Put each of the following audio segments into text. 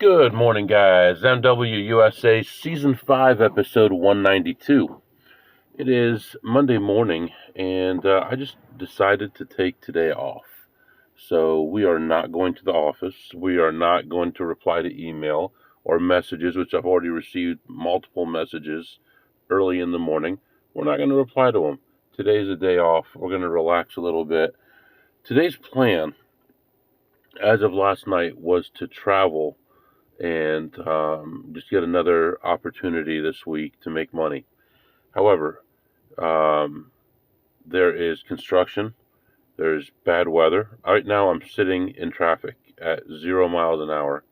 Good morning, guys. MWUSA Season 5, Episode 192. It is Monday morning, and I just decided to take today off. So we are not going to the office. We are not going to reply to email or messages, which I've already received multiple messages early in the morning. We're not going to reply to them. Today's a day off. We're going to relax a little bit. Today's plan, as of last night, was to travel and just get another opportunity this week to make money. However, there is construction, there's bad weather. Right now, I'm sitting in traffic at 0 miles an hour,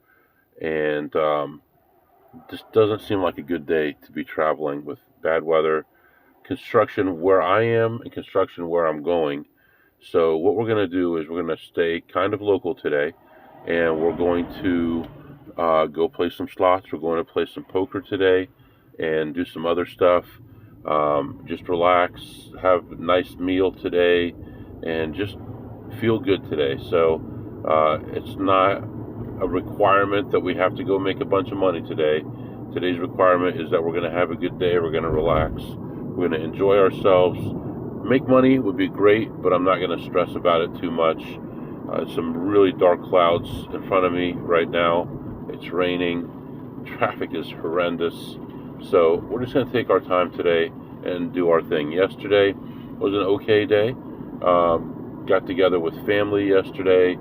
and this doesn't seem like a good day to be traveling with bad weather, construction where I am, and construction where I'm going. So, what we're going to do is we're going to stay kind of local today, and we're going to go play some slots. We're going to play some poker today and do some other stuff. Just relax, have a nice meal today, and just feel good today. So it's not a requirement that we have to go make a bunch of money today. Today's requirement is that we're going to have a good day. We're going to relax. We're going to enjoy ourselves. Make money would be great, but I'm not going to stress about it too much. Some really dark clouds in front of me right now. It's raining. Traffic is horrendous. So we're just going to take our time today and do our thing. Yesterday was an okay day. Got together with family yesterday.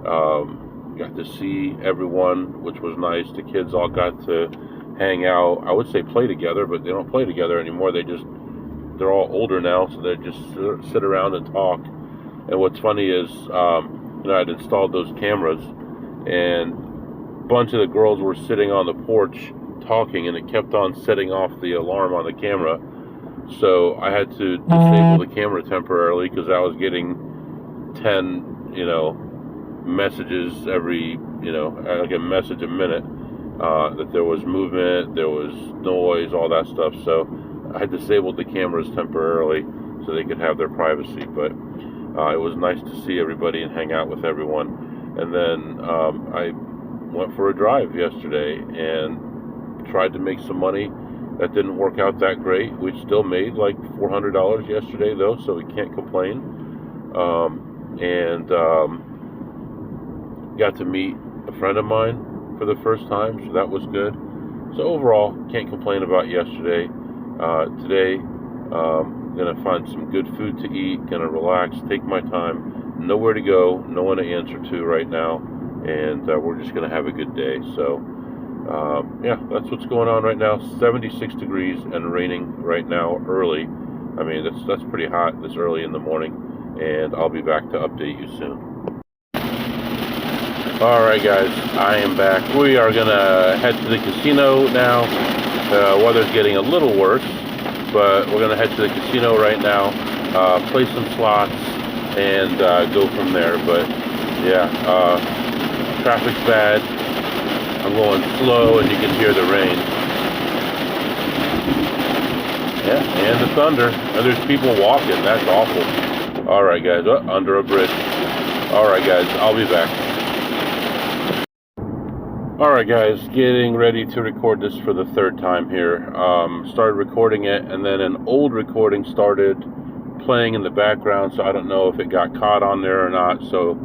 Got to see everyone, which was nice. The kids all got to hang out. I would say play together, but they don't play together anymore. They're all older now, so they just sit around and talk. And what's funny is, I'd installed those cameras, and bunch of the girls were sitting on the porch talking, and it kept on setting off the alarm on the camera. So I had to disable the camera temporarily because I was getting 10, messages every, like a message a minute, that there was movement, there was noise, all that stuff. So I had disabled the cameras temporarily so they could have their privacy. But it was nice to see everybody and hang out with everyone. And then I went for a drive yesterday and tried to make some money. That didn't work out that great. We still made like $400 yesterday though, so we can't complain. Got to meet a friend of mine for the first time, so that was good. So overall, can't complain about yesterday. Today, gonna find some good food to eat, gonna relax, take my time, nowhere to go, no one to answer to right now, and we're just going to have a good day. So, that's what's going on right now. 76 degrees and raining right now early. I mean, that's pretty hot this early in the morning, and I'll be back to update you soon. All right, guys, I am back. We are going to head to the casino now. The weather's getting a little worse, but we're going to head to the casino right now, play some slots, and go from there. But, traffic's bad. I'm going slow, and you can hear the rain. Yeah, and the thunder. And there's people walking. That's awful. All right, guys. Under a bridge. All right, guys. I'll be back. All right, guys. Getting ready to record this for the third time here. Started recording it, and then an old recording started playing in the background, so I don't know if it got caught on there or not. So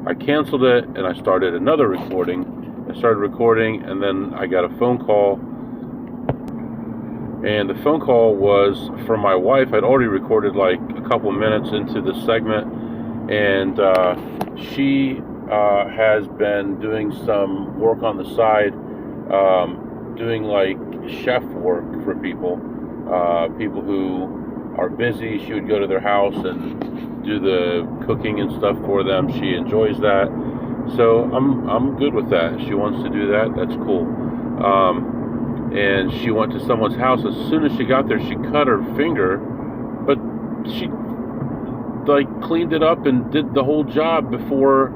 I canceled it, and I started another recording. I started recording, and then I got a phone call. And the phone call was from my wife. I'd already recorded like a couple minutes into the segment, and she has been doing some work on the side, doing like chef work for people who are busy. She would go to their house and do the cooking and stuff for them. She enjoys that, so I'm good with that. If she wants to do that, that's cool. And she went to someone's house. As soon as she got there, she cut her finger, but she like cleaned it up and did the whole job before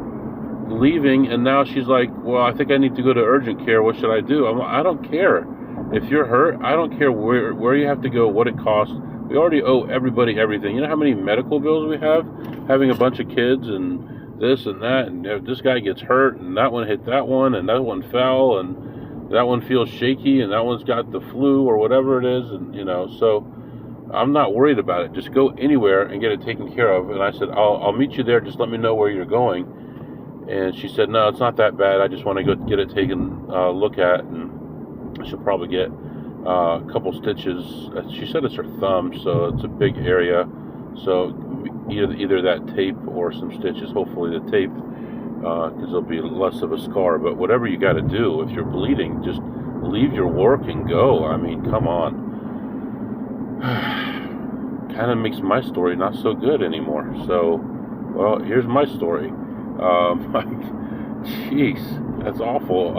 leaving. And now she's like, well, I think I need to go to urgent care. What should I do? I don't care. If you're hurt, I don't care where you have to go, what it costs. We already owe everybody everything. You know how many medical bills we have? Having a bunch of kids and this and that, and this guy gets hurt, and that one hit that one, and that one fell, and that one feels shaky, and that one's got the flu or whatever it is, and so I'm not worried about it. Just go anywhere and get it taken care of. And I said, I'll meet you there. Just let me know where you're going. And she said, no, it's not that bad. I just want to go get it taken look at, and she'll probably get a couple stitches. She said it's her thumb, so it's a big area. So either that tape or some stitches. Hopefully the tape, because there'll be less of a scar. But whatever you got to do, if you're bleeding, just leave your work and go. I mean, come on. Kind of makes my story not so good anymore. So, well, here's my story. Jeez, that's awful.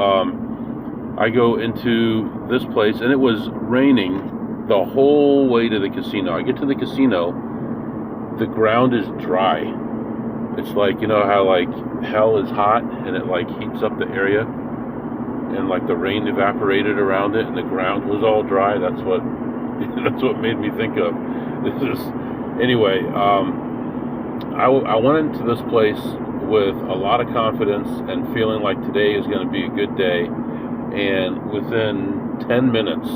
I go into this place, and it was raining the whole way to the casino. I get to the casino, the ground is dry. It's like, how like hell is hot, and it like heats up the area, and like the rain evaporated around it, and the ground was all dry. That's what made me think of. Anyway, I went into this place with a lot of confidence and feeling like today is going to be a good day. And within 10 minutes,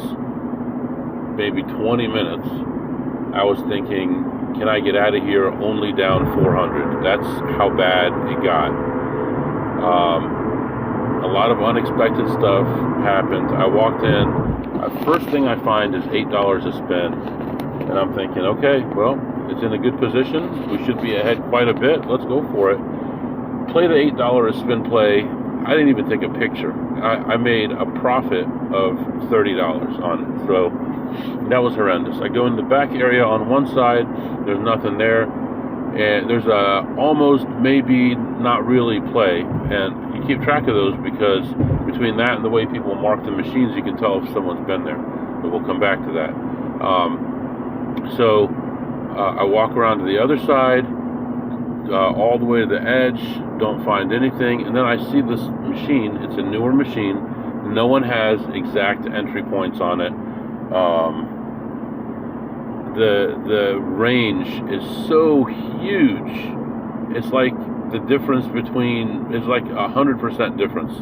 maybe 20 minutes, I was thinking, can I get out of here only down 400? That's how bad it got. A lot of unexpected stuff happened. I walked in. First thing I find is $8 a spin, and I'm thinking, okay, well, it's in a good position. We should be ahead quite a bit. Let's go for it. Play the $8 a spin play. I didn't even take a picture. I made a profit of $30 on it, so that was horrendous. I go in the back area on one side. There's nothing there, and there's a almost maybe not really play, and you keep track of those because between that and the way people mark the machines, you can tell if someone's been there. But we'll come back to that. So I walk around to the other side, all the way to the edge, don't find anything, and then I see this machine. It's a newer machine. No one has exact entry points on it. The range is so huge. It's like the difference it's like 100% difference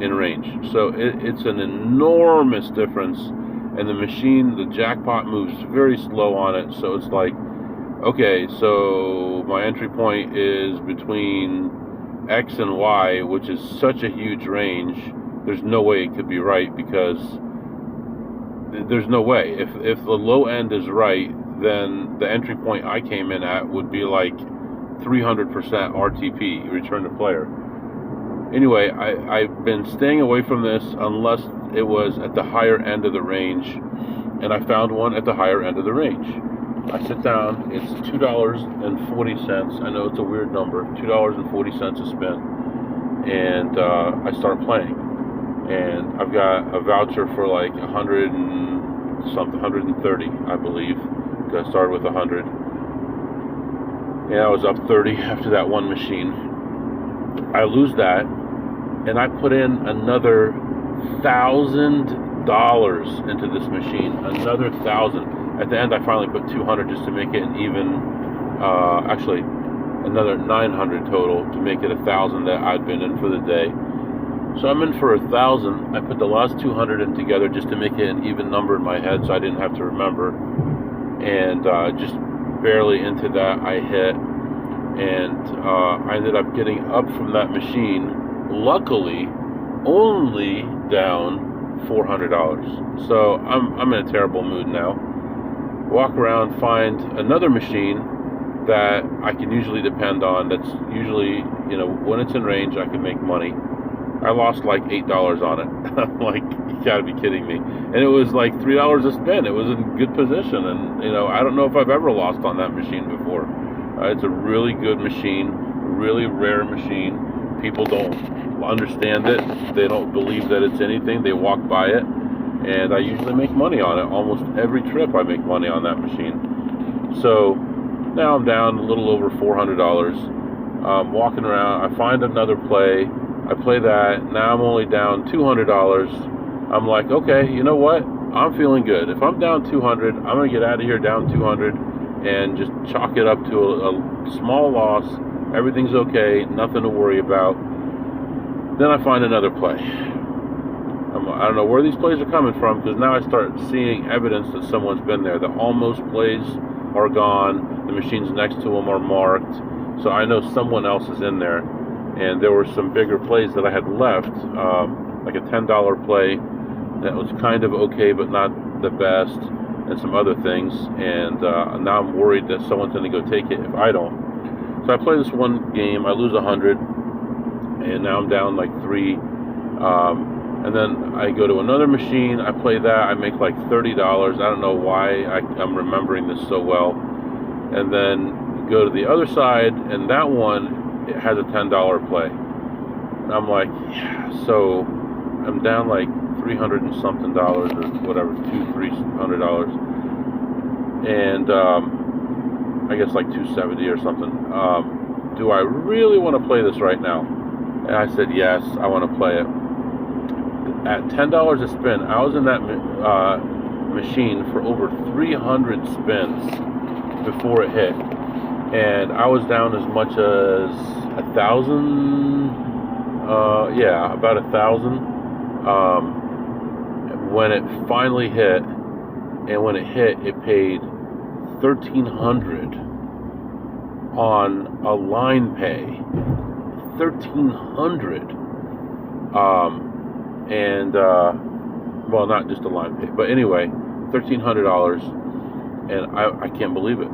in range. So it's an enormous difference, and the machine, the jackpot moves very slow on it. So it's like, okay, so my entry point is between X and Y, which is such a huge range. There's no way it could be right, because there's no way. If the low end is right, then the entry point I came in at would be like 300% RTP, return to player. Anyway, I've been staying away from this unless it was at the higher end of the range, and I found one at the higher end of the range. I sit down, it's $2.40. I know it's a weird number, $2.40 a spin, and I start playing. And I've got a voucher for like 100 and something, 130, I believe, because I started with 100. And I was up 30 after that one machine. I lose that, and I put in another $1,000 into this machine, another 1,000. At the end, I finally put 200 just to make it an even, actually, another 900 total to make it 1,000 that I'd been in for the day. So I'm in for 1,000. I put the last 200 in together just to make it an even number in my head, so I didn't have to remember. And just barely into that, I hit, and I ended up getting up from that machine. Luckily, only down $400. So I'm in a terrible mood now. Walk around, find another machine that I can usually depend on. That's usually, when it's in range, I can make money. I lost like $8 on it. I'm like, you gotta be kidding me. And it was like $3 a spin. It was in good position, and I don't know if I've ever lost on that machine before. It's a really good machine, really rare machine. People don't understand it. They don't believe that it's anything. They walk by it, and I usually make money on it. Almost every trip I make money on that machine. So now I'm down a little over $400. I'm walking around. I find another play. I play that. Now I'm only down $200. I'm like, okay, you know what? I'm feeling good. If I'm down 200, I'm going to get out of here down 200 and just chalk it up to a small loss Everything's okay, nothing to worry about. Then I find another play. I don't know where these plays are coming from, because now I start seeing evidence that someone's been there. The almost plays are gone. The machines next to them are marked. So I know someone else is in there. And there were some bigger plays that I had left, like a $10 play that was kind of okay, but not the best, and some other things. And now I'm worried that someone's going to go take it if I don't. So I play this one game. I lose 100, and now I'm down like 3. And then I go to another machine, I play that, I make like $30. I don't know why I'm remembering this so well. And then go to the other side, and that one, it has a $10 play. And I'm like, yeah, so I'm down like $300 and something or whatever, $300. And I guess like $270 or something. Do I really want to play this right now? And I said, yes, I want to play it. At $10 a spin, I was in that machine for over 300 spins before it hit, and I was down as much as 1,000. Yeah, about 1,000. When it finally hit, and when it hit, it paid 1,300 on a line pay. 1,300. And well, not just a line pay, but anyway, $1,300, and I can't believe it.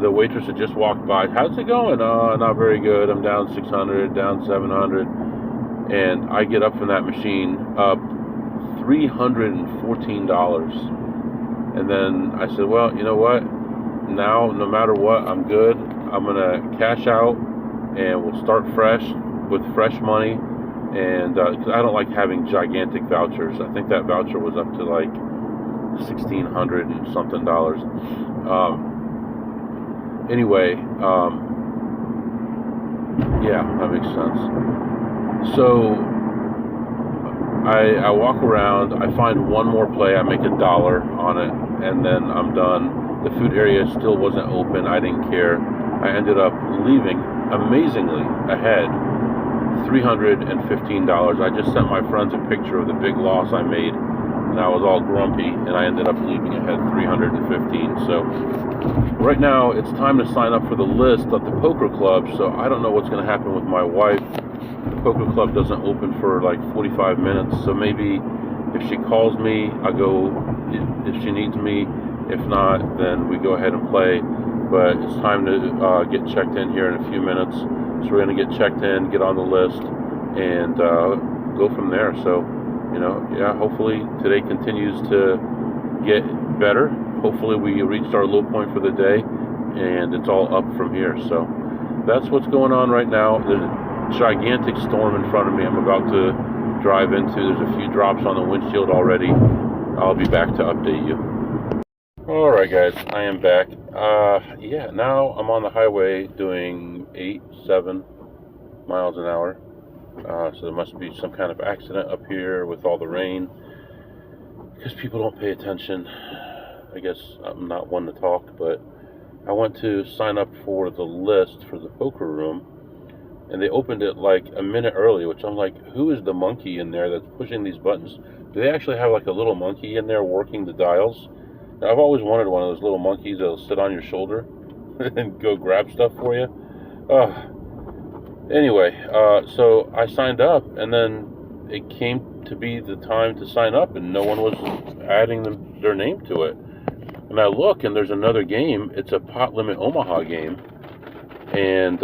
The waitress had just walked by. How's it going? Not very good. I'm down 600, down 700, and I get up from that machine up $314, and then I said, well, you know what? Now, no matter what, I'm good. I'm gonna cash out, and we'll start fresh with fresh money. And because I don't like having gigantic vouchers. I think that voucher was up to like $1,600 and something. Anyway, yeah, that makes sense. So I walk around. I find one more play. I make $1 on it, and then I'm done. The food area still wasn't open. I didn't care. I ended up leaving amazingly ahead. $315. I just sent my friends a picture of the big loss I made, and I was all grumpy, and I ended up leaving ahead $315. So right now it's time to sign up for the list at the poker club. So I don't know what's going to happen with my wife. The poker club doesn't open for like 45 minutes, so maybe if she calls me, I'll go if she needs me. If not, then we go ahead and play. But it's time to get checked in here in a few minutes. So we're going to get checked in, get on the list, and go from there. So, you know, yeah, hopefully today continues to get better. Hopefully we reached our low point for the day, and it's all up from here. So that's what's going on right now. There's a gigantic storm in front of me I'm about to drive into. There's a few drops on the windshield already. I'll be back to update you. Alright guys, I am back. Yeah, now I'm on the highway doing 7 miles an hour. So there must be some kind of accident up here with all the rain, because people don't pay attention. I guess I'm not one to talk, but I went to sign up for the list for the poker room, and they opened it like a minute early, which I'm like, who is the monkey in there that's pushing these buttons? Do they actually have like a little monkey in there working the dials? I've always wanted one of those little monkeys that'll sit on your shoulder and go grab stuff for you. Anyway, so I signed up, and then it came to be the time to sign up, and no one was adding their name to it. And I look, and there's another game. It's a Pot Limit Omaha game. And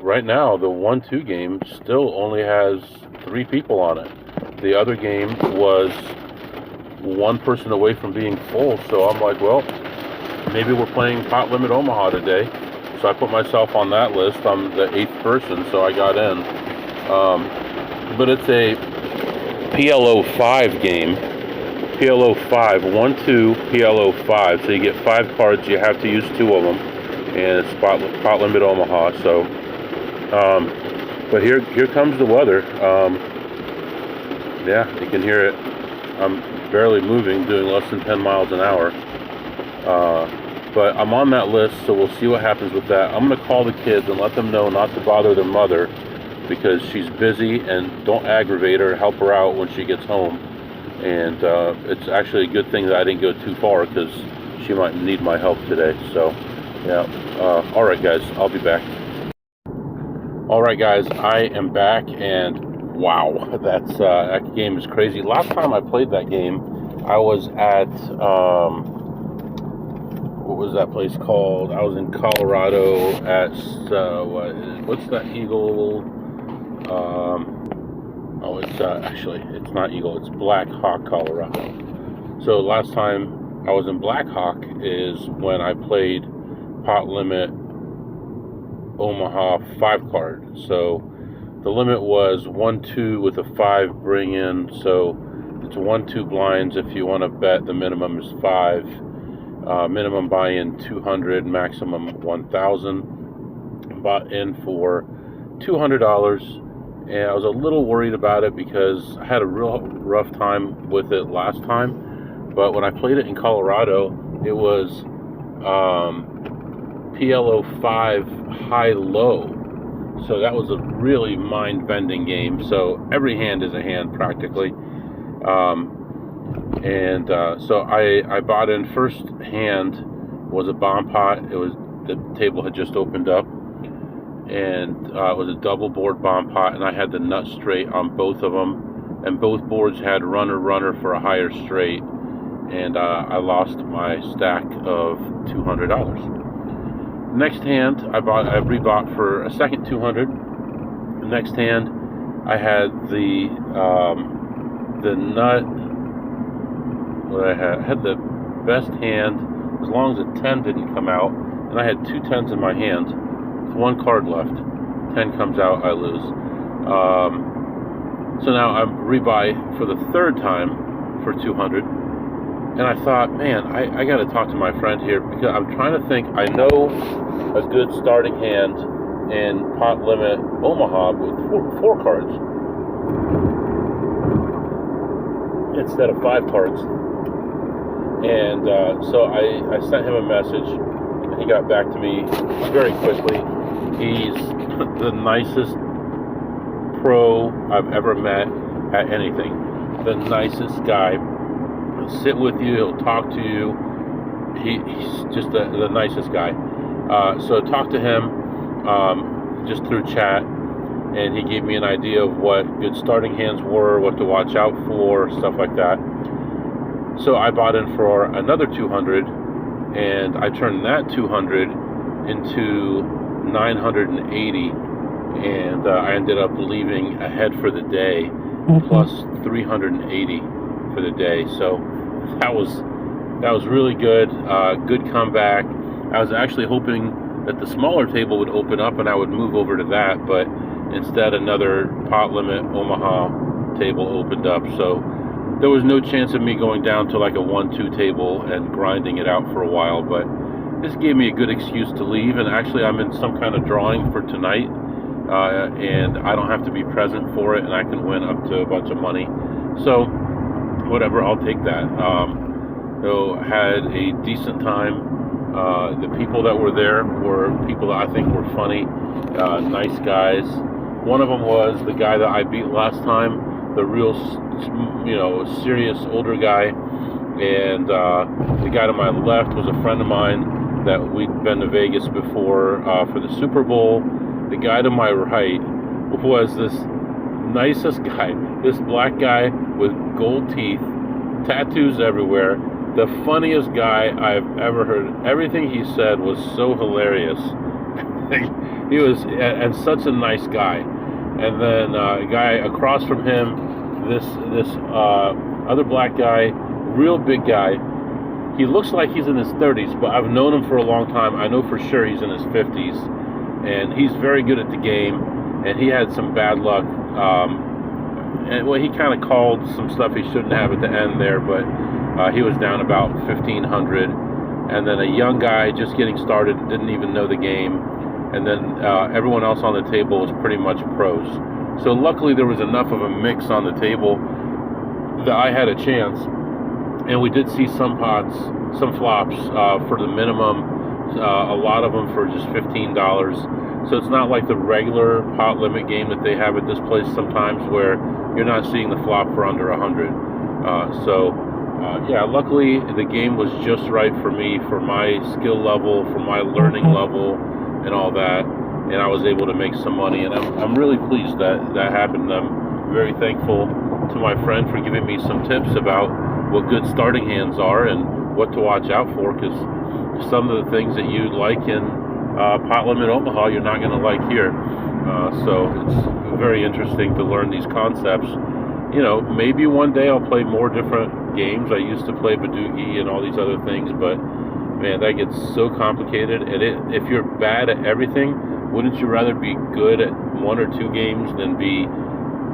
right now, the 1-2 game still only has 3 people on it. The other game was 1 person away from being full, so I'm like, well, maybe we're playing Pot Limit Omaha today. So I put myself on that list. I'm the 8th person, so I got in. But it's a PLO5 game. PLO5, 1-2 PLO5. So you get 5 cards. You have to use 2 of them, and it's Pot Limit Omaha. So, but here comes the weather. Yeah, you can hear it. I'm barely moving, doing less than 10 miles an hour. But I'm on that list, so we'll see what happens with that. I'm going to call the kids and let them know not to bother their mother because she's busy, and don't aggravate her. Help her out when she gets home. And it's actually a good thing that I didn't go too far because she might need my help today. So, yeah. All right, guys, I'll be back. All right, guys, I am back, and wow, that game is crazy. Last time I played that game, I was at what was that place called? I was in Colorado at what's that Eagle? Actually, it's not Eagle. It's Black Hawk, Colorado. So last time I was in Black Hawk is when I played Pot Limit Omaha 5 card. So the limit was 1-2 with a 5 bring in. So it's 1-2 blinds. If you want to bet, the minimum is 5. Minimum buy-in 200, maximum 1,000. Bought in for $200. And I was a little worried about it because I had a real rough time with it last time. But when I played it in Colorado, it was PLO5 high-low. So that was a really mind-bending game. So every hand is a hand practically. So I bought in. First hand was a bomb pot. It was, the table had just opened up. And it was a double board bomb pot, and I had the nut straight on both of them, and both boards had runner for a higher straight, and I lost my stack of $200. Next hand, I rebought for a second 200. The next hand, I had the nut. What I had the best hand as long as a 10 didn't come out, and I had 2 10s in my hand. 1 card left. 10 comes out, I lose. So now I'm rebuy for the 3rd time for 200. And I thought, man, I got to talk to my friend here because I'm trying to think. I know a good starting hand in Pot Limit Omaha with 4 cards instead of 5 cards. And so I sent him a message. He got back to me very quickly. He's the nicest pro I've ever met at anything. The nicest guy. He'll sit with you. He'll talk to you. He's just the nicest guy. So I talked to him just through chat, and he gave me an idea of what good starting hands were, what to watch out for, stuff like that. So I bought in for another 200, and I turned that 200 into 980, and I ended up leaving ahead for the day, plus 380 for the day. So that was really good. Good comeback. I was actually hoping that the smaller table would open up and I would move over to that, but instead another Pot Limit Omaha table opened up. So there was no chance of me going down to like a 1-2 table and grinding it out for a while, but this gave me a good excuse to leave. And actually I'm in some kind of drawing for tonight, and I don't have to be present for it, and I can win up to a bunch of money. So whatever, I'll take that. So had a decent time. The people that were there were people that I think were funny, nice guys. One of them was the guy that I beat last time, the real, serious older guy. And the guy to my left was a friend of mine that we'd been to Vegas before for the Super Bowl. The guy to my right was this nicest guy, this black guy with gold teeth, tattoos everywhere, the funniest guy I've ever heard. Everything he said was so hilarious. He was, and such a nice guy. And then a guy across from him, this other black guy, real big guy. He looks like he's in his 30s, but I've known him for a long time. I know for sure he's in his 50s, and he's very good at the game. And he had some bad luck. He kind of called some stuff he shouldn't have at the end there, but he was down about 1,500. And then a young guy just getting started, didn't even know the game. And then everyone else on the table was pretty much pros. So luckily there was enough of a mix on the table that I had a chance. And we did see some pots some flops for the minimum. A lot of them for just $15. So it's not like the regular pot limit game that they have at this place sometimes, where you're not seeing the flop for under 100. Yeah, luckily the game was just right for me, for my skill level, for my learning level, and all that. And I was able to make some money, and I'm really pleased that that happened. I'm very thankful to my friend for giving me some tips about what good starting hands are and what to watch out for, because some of the things that you like in Pot Limit Omaha, you're not going to like here. So it's very interesting to learn these concepts. You know, maybe one day I'll play more different games. I used to play Badoogie and all these other things, but man, that gets so complicated. And if you're bad at everything, wouldn't you rather be good at one or two games than be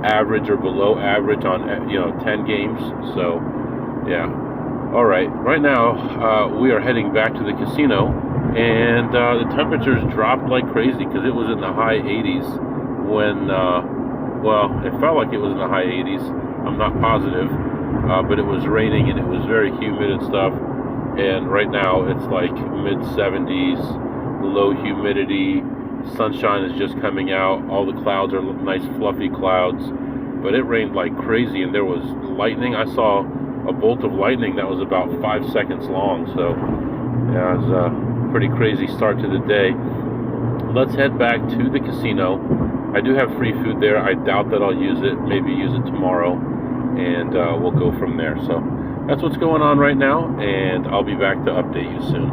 average or below average on 10 games? So yeah. All right, right now we are heading back to the casino, and the temperatures dropped like crazy, because it was in the high 80s when, well, it felt like it was in the high 80s. I'm not positive, but it was raining and it was very humid and stuff. And right now it's like mid 70s, low humidity, sunshine is just coming out. All the clouds are nice fluffy clouds, but it rained like crazy, and there was lightning. I saw a bolt of lightning that was about 5 seconds long. So yeah, it was a pretty crazy start to the day. Let's head back to the casino. I do have free food there. I doubt that I'll use it. Maybe use it tomorrow, and we'll go from there. So that's what's going on right now, and I'll be back to update you soon.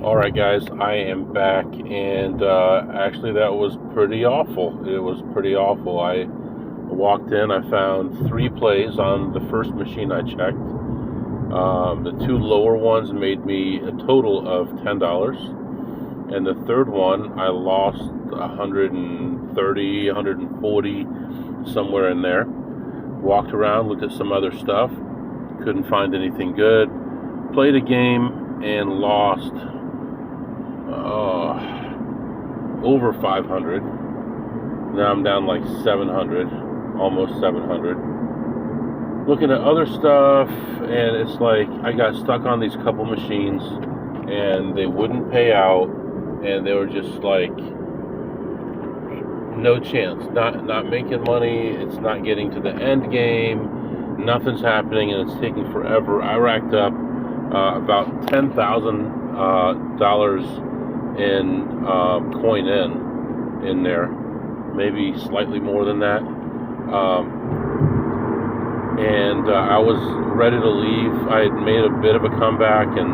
Alright guys, I am back, and actually that was pretty awful. It was pretty awful. I walked in, I found 3 plays on the first machine I checked. The 2 lower ones made me a total of $10, and the third one I lost 130, 140, somewhere in there. Walked around, looked at some other stuff, couldn't find anything good. Played a game and lost over 500. Now I'm down like 700, almost 700. Looking at other stuff, and it's like I got stuck on these couple machines, and they wouldn't pay out, and they were just like, no chance, not making money. It's not getting to the end game. Nothing's happening, and it's taking forever. I racked up about $10,000 in coin in there, maybe slightly more than that. And I was ready to leave. I had made a bit of a comeback, and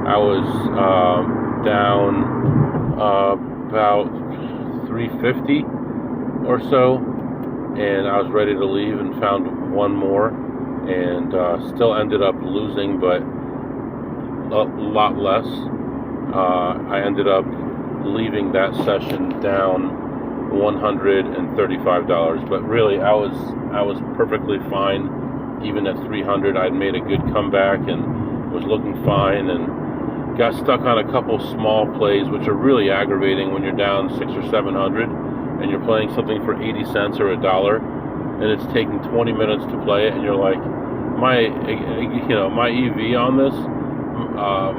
I was down about 350 or so, and I was ready to leave, and found one more, and still ended up losing, but a lot less. I ended up leaving that session down $135, but really I was perfectly fine. Even at 300, I'd made a good comeback and was looking fine, and got stuck on a couple small plays, which are really aggravating when you're down 600 or 700 and you're playing something for 80 cents or $1, and it's taking 20 minutes to play it, and you're like, my EV on this,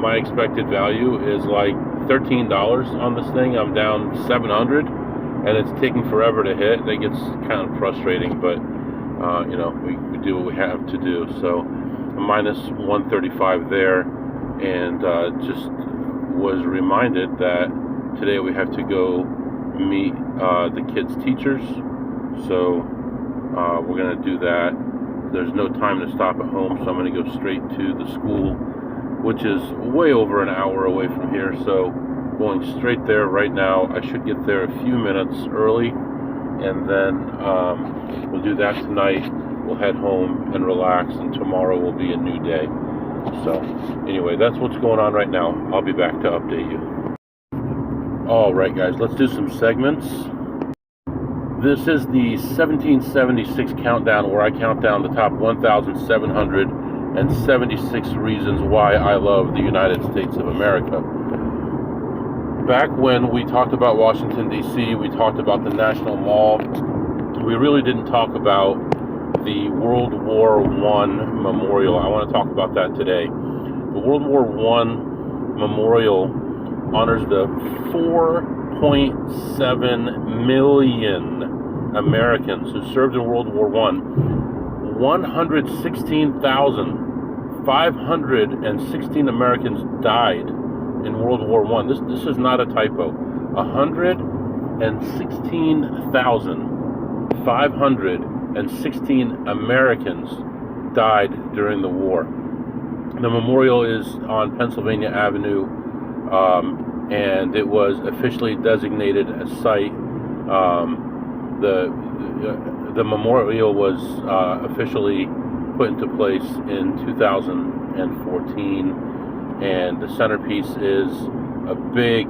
my expected value is like $13 on this thing. I'm down 700, and it's taking forever to hit. That gets kind of frustrating, but we do what we have to do. So minus 135 there, and just was reminded that today we have to go meet the kids' teachers. So we're going to do that. There's no time to stop at home, so I'm going to go straight to the school, which is way over an hour away from here. So going straight there right now. I should get there a few minutes early, and then we'll do that tonight. We'll head home and relax, and tomorrow will be a new day. So anyway, that's what's going on right now. I'll be back to update you. Alright guys, let's do some segments. This is the 1776 countdown, where I count down the top 1,776 reasons why I love the United States of America. Back when we talked about Washington, D.C., we talked about the National Mall. We really didn't talk about the World War I Memorial. I want to talk about that today. The World War I memorial honors the 4.7 million Americans who served in World War I. 116,516 Americans died in World War I. This is not a typo. 116,516 Americans died during the war. The memorial is on Pennsylvania Avenue, and it was officially designated a site. The memorial was officially put into place in 2014, and the centerpiece is a big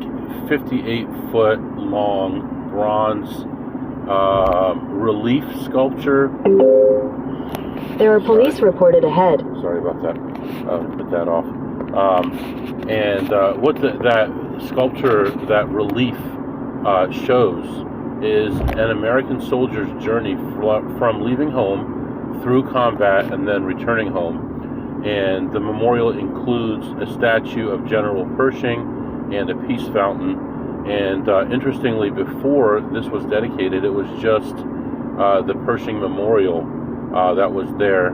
58-foot long bronze relief sculpture. There are police reported ahead. Sorry about that. Put that off. And what that sculpture, that relief shows is an American soldier's journey from leaving home through combat and then returning home. And the memorial includes a statue of General Pershing and a peace fountain. And interestingly, before this was dedicated, it was just the Pershing Memorial that was there,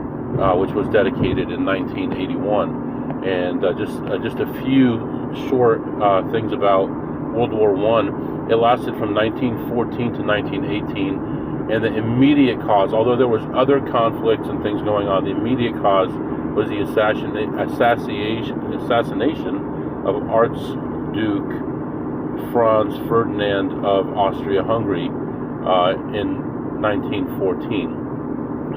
which was dedicated in 1981. And just a few short things about World War I. It lasted from 1914 to 1918, and the immediate cause, although there was other conflicts and things going on, the immediate cause was the assassination of Archduke Franz Ferdinand of Austria-Hungary in 1914.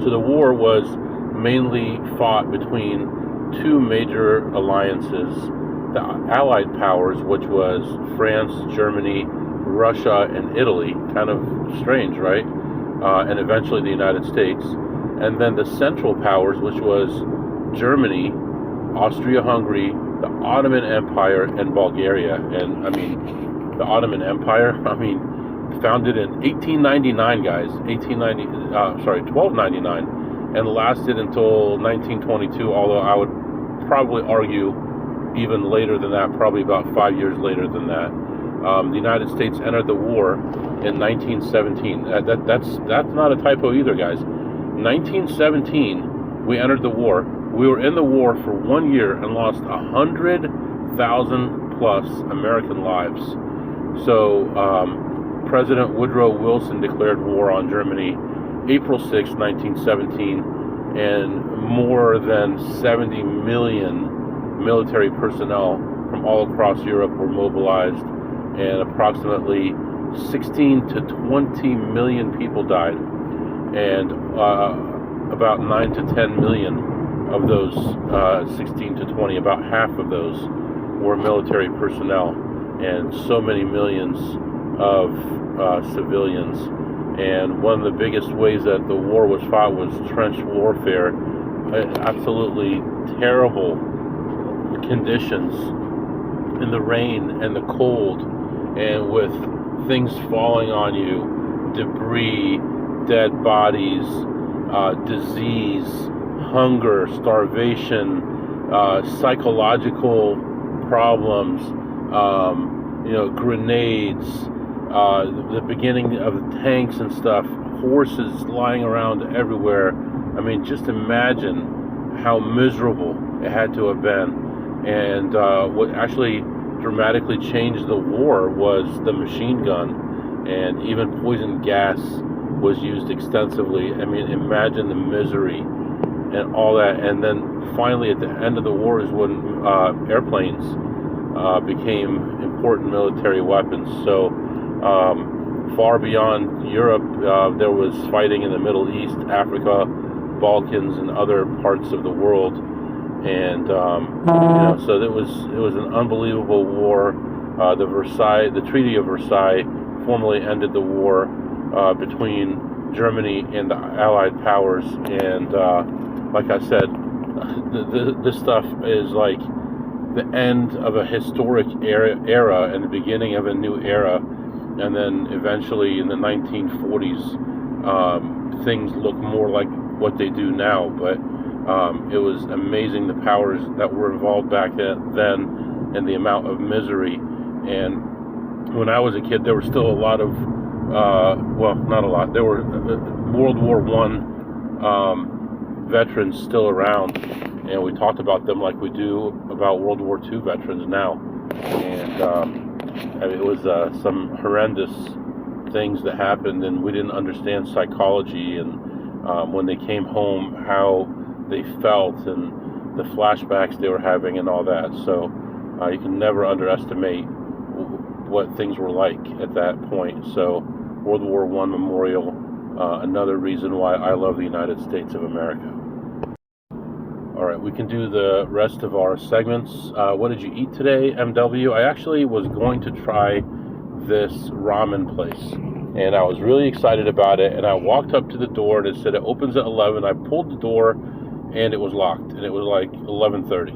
So the war was mainly fought between two major alliances, the Allied powers, which was France, Germany, Russia, and Italy. Kind of strange, right? And eventually the United States. And then the Central Powers, which was Germany, Austria-Hungary, the Ottoman Empire, and Bulgaria. And I mean, the Ottoman Empire, founded in 1899, guys. 1299, and lasted until 1922. Although I would probably argue even later than that, probably about 5 years later than that. The United States entered the war in 1917. That's not a typo either, guys. 1917, we entered the war. We were in the war for 1 year and lost 100,000 plus American lives. So President Woodrow Wilson declared war on Germany April 6, 1917, and more than 70 million military personnel from all across Europe were mobilized, and approximately 16 to 20 million people died, and about 9 to 10 million of those 16 to 20, about half of those were military personnel, and so many millions of civilians. And one of the biggest ways that the war was fought was trench warfare. Absolutely terrible conditions in the rain and the cold, and with things falling on you, debris, dead bodies, disease, hunger, starvation, psychological problems, grenades, the beginning of tanks and stuff, horses lying around everywhere. I mean, just imagine how miserable it had to have been. And what actually dramatically changed the war was the machine gun, and even poison gas was used extensively. I mean, imagine the misery and all that. And then finally at the end of the war is when airplanes became important military weapons. So far beyond Europe, there was fighting in the Middle East, Africa, Balkans, and other parts of the world. And so it was an unbelievable war. The Treaty of Versailles formally ended the war between Germany and the Allied powers. And like I said, this stuff is like the end of a historic era and the beginning of a new era. And then eventually in the 1940s, things look more like what they do now. But It was amazing the powers that were involved back then and the amount of misery. And when I was a kid, there were still a lot of, well, not a lot. There were World War I veterans still around, and we talked about them like we do about World War II veterans now. And it was some horrendous things that happened, and we didn't understand psychology, and when they came home, how they felt, and the flashbacks they were having, and all that. So you can never underestimate what things were like at that point. So World War I Memorial, another reason why I love the United States of America. All right, we can do the rest of our segments. What did you eat today, MW? I actually was going to try this ramen place, and I was really excited about it, and I walked up to the door, and it said it opens at 11. I pulled the door, and it was locked, and it was like 11:30.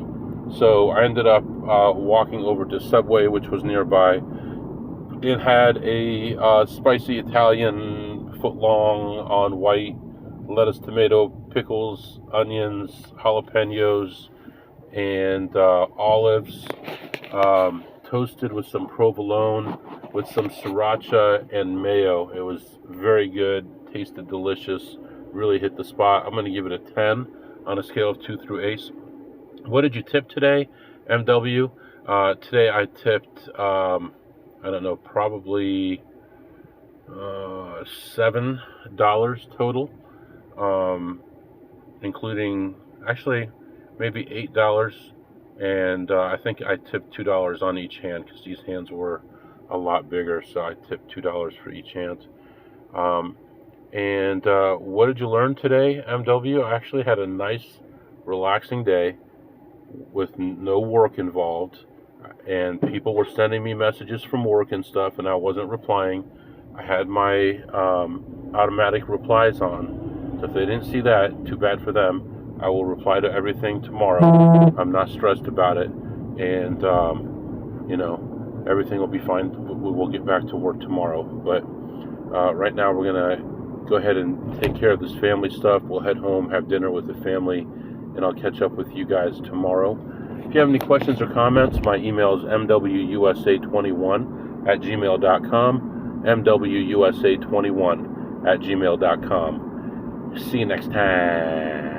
So I ended up walking over to Subway, which was nearby. It had a spicy Italian footlong on white, lettuce, tomato, pickles, onions, jalapenos, and olives, toasted with some provolone, with some sriracha and mayo. It was very good, tasted delicious, really hit the spot. I'm going to give it a 10 on a scale of 2 through 8. What did you tip today, MW? Today I tipped, I don't know, probably $7 total, including actually maybe $8, and I think I tipped $2 on each hand because these hands were a lot bigger, so I tipped $2 for each hand. And what did you learn today, MW? I actually had a nice, relaxing day with no work involved, and people were sending me messages from work and stuff, and I wasn't replying. I had my automatic replies on, so if they didn't see that, too bad for them. I will reply to everything tomorrow. I'm not stressed about it, and everything will be fine. We'll get back to work tomorrow, but right now we're gonna go ahead and take care of this family stuff. We'll head home, have dinner with the family, and I'll catch up with you guys tomorrow. If you have any questions or comments, my email is mwusa21@gmail.com, mwusa21@gmail.com. See you next time.